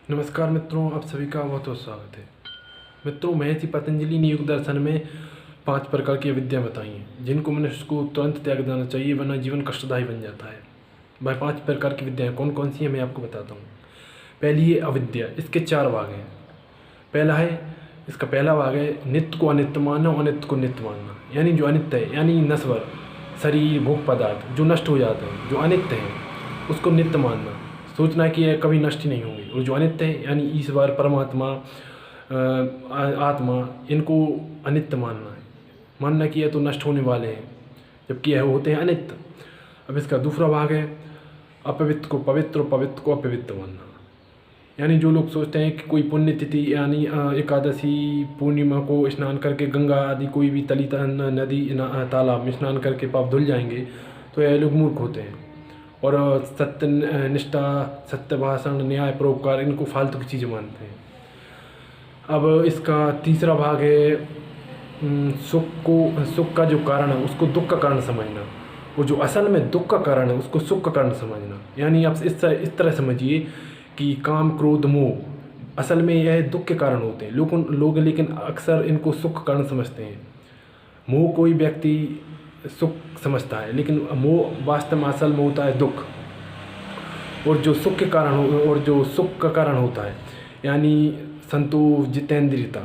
नमस्कार मित्रों, आप सभी का बहुत बहुत स्वागत है। मित्रों, महर्षि पतंजलि ने योग दर्शन में 5 प्रकार की विद्या बताई हैं जिनको मनुष्य को तुरंत त्याग देना चाहिए, वरना जीवन कष्टदायी बन जाता है। वह 5 प्रकार की विद्याएं कौन कौन सी हैं मैं आपको बताता हूँ। पहली है अविद्या। इसके 4 भाग हैं। इसका पहला भाग है नित्य को अनित्य मानना और अनित्य को नित्य मानना। यानी जो अनित्य है यानी नश्वर शरीर भोग पदार्थ जो नष्ट हो जाते हैं, जो अनित्य है उसको नित्य मानना, सोचना है कि यह कभी नष्ट ही नहीं होंगे। और जो अनित्य है यानी ईश्वर परमात्मा आत्मा, इनको अनित्य मानना कि यह तो नष्ट होने वाले हैं, जबकि यह होते हैं अनित्य। अब इसका दूसरा भाग है अपवित्र को पवित्र और पवित्र को अपवित्र मानना। यानी जो लोग सोचते हैं कि कोई पुण्यतिथि यानी एकादशी पूर्णिमा को स्नान करके गंगा आदि कोई भी तली नदी तालाब में स्नान करके पाप धुल जाएंगे, तो यह लोग मूर्ख होते हैं। और सत्य निष्ठा, सत्य भाषण, न्याय परोपकार, इनको फालतू की चीज़ें मानते हैं। अब इसका तीसरा भाग है सुख का जो कारण है उसको दुख का कारण समझना, और जो असल में दुख का कारण है उसको सुख का कारण समझना। यानी आप इस तरह समझिए कि काम क्रोध मोह असल में यह दुख के कारण होते हैं। लोग लेकिन अक्सर इनको सुख का कारण समझते हैं। मोह कोई व्यक्ति सुख समझता है, लेकिन मोह वास्तव में असल में होता है दुख। और जो सुख के कारण और जो सुख का कारण होता है यानी संतोष जितेंद्रियता,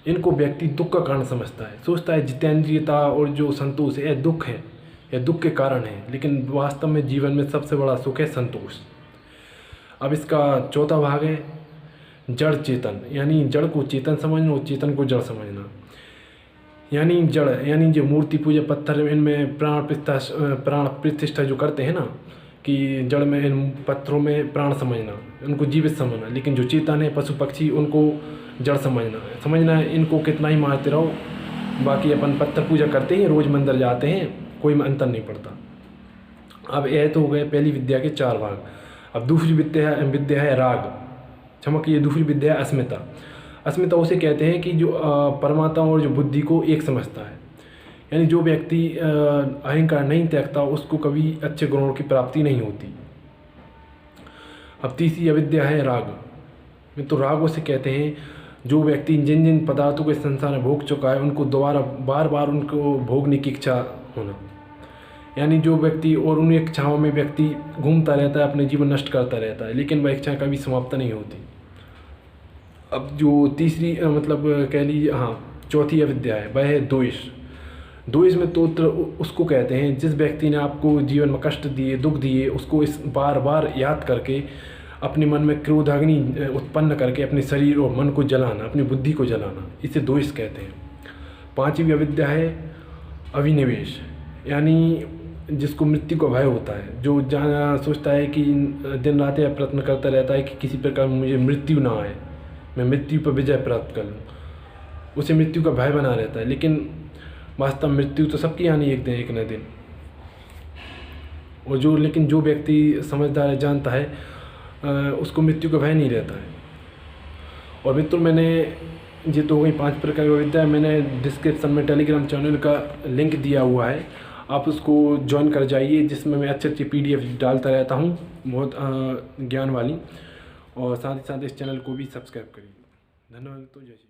इनको व्यक्ति दुख का कारण समझता है। सोचता है जितेंद्रियता और जो संतोष है यह दुख है, यह दुख के कारण है, लेकिन वास्तव में जीवन में सबसे बड़ा सुख है संतोष। अब इसका चौथा भाग है जड़ चेतन। यानी जड़ को चेतन समझना और चेतन को जड़ समझना। यानी जड़ यानी जो मूर्ति पूजा पत्थर इनमें प्राण प्रतिष्ठा जो करते हैं ना, कि जड़ में इन पत्थरों में प्राण समझना, उनको जीवित समझना। लेकिन जो चेतन है पशु पक्षी, उनको जड़ समझना है। इनको कितना ही मारते रहो, बाकी अपन पत्थर पूजा करते हैं, रोज़ मंदिर जाते हैं, कोई अंतर नहीं पड़ता। अब यह तो हो गए पहली विद्या के 4 भाग। अब दूसरी विद्या है राग। ये दूसरी विद्या है अस्मिता। अस्मिता उसे कहते हैं कि जो परमात्मा और जो बुद्धि को एक समझता है। यानी जो व्यक्ति अहंकार नहीं त्यागता उसको कभी अच्छे गुणों की प्राप्ति नहीं होती। अब तीसरी अविद्या है राग। तो राग उसे कहते हैं जो व्यक्ति जिन जिन पदार्थों को इस संसार में भोग चुका है उनको दोबारा बार बार उनको भोगने की इच्छा होना। यानी जो व्यक्ति और उन इच्छाओं में व्यक्ति घूमता रहता है, अपने जीवन नष्ट करता रहता है, लेकिन वह इच्छा कभी समाप्त नहीं होती। अब जो तीसरी कह लीजिए चौथी अविद्या है वह है द्वेष। द्वेष में तो उसको कहते हैं जिस व्यक्ति ने आपको जीवन में कष्ट दिए, दुख दिए, उसको इस बार बार याद करके अपने मन में क्रोधाग्नि उत्पन्न करके अपने शरीर और मन को जलाना, अपनी बुद्धि को जलाना, इसे द्वेष कहते हैं। पांचवी अविद्या है अभिनिवेश। यानी जिसको मृत्यु का भय होता है, जो सोचता है कि दिन रात यह प्रयत्न करता रहता है कि किसी प्रकार मुझे मृत्यु ना आए, मैं मृत्यु पर विजय प्राप्त कर लूँ, उसे मृत्यु का भय बना रहता है। लेकिन वास्तव में मृत्यु तो सबकी आनी एक न दिन। और लेकिन जो व्यक्ति समझदार है, जानता है, उसको मृत्यु का भय नहीं रहता है। और मित्रों, मैंने ये तो हो गई 5 प्रकार की विद्या। मैंने डिस्क्रिप्शन में टेलीग्राम चैनल का लिंक दिया हुआ है, आप उसको ज्वाइन कर जाइए, जिसमें मैं अच्छी PDF डालता रहता हूँ, बहुत ज्ञान वाली। और साथ ही साथ इस चैनल को भी सब्सक्राइब करिए। धन्यवाद। तो जय श्री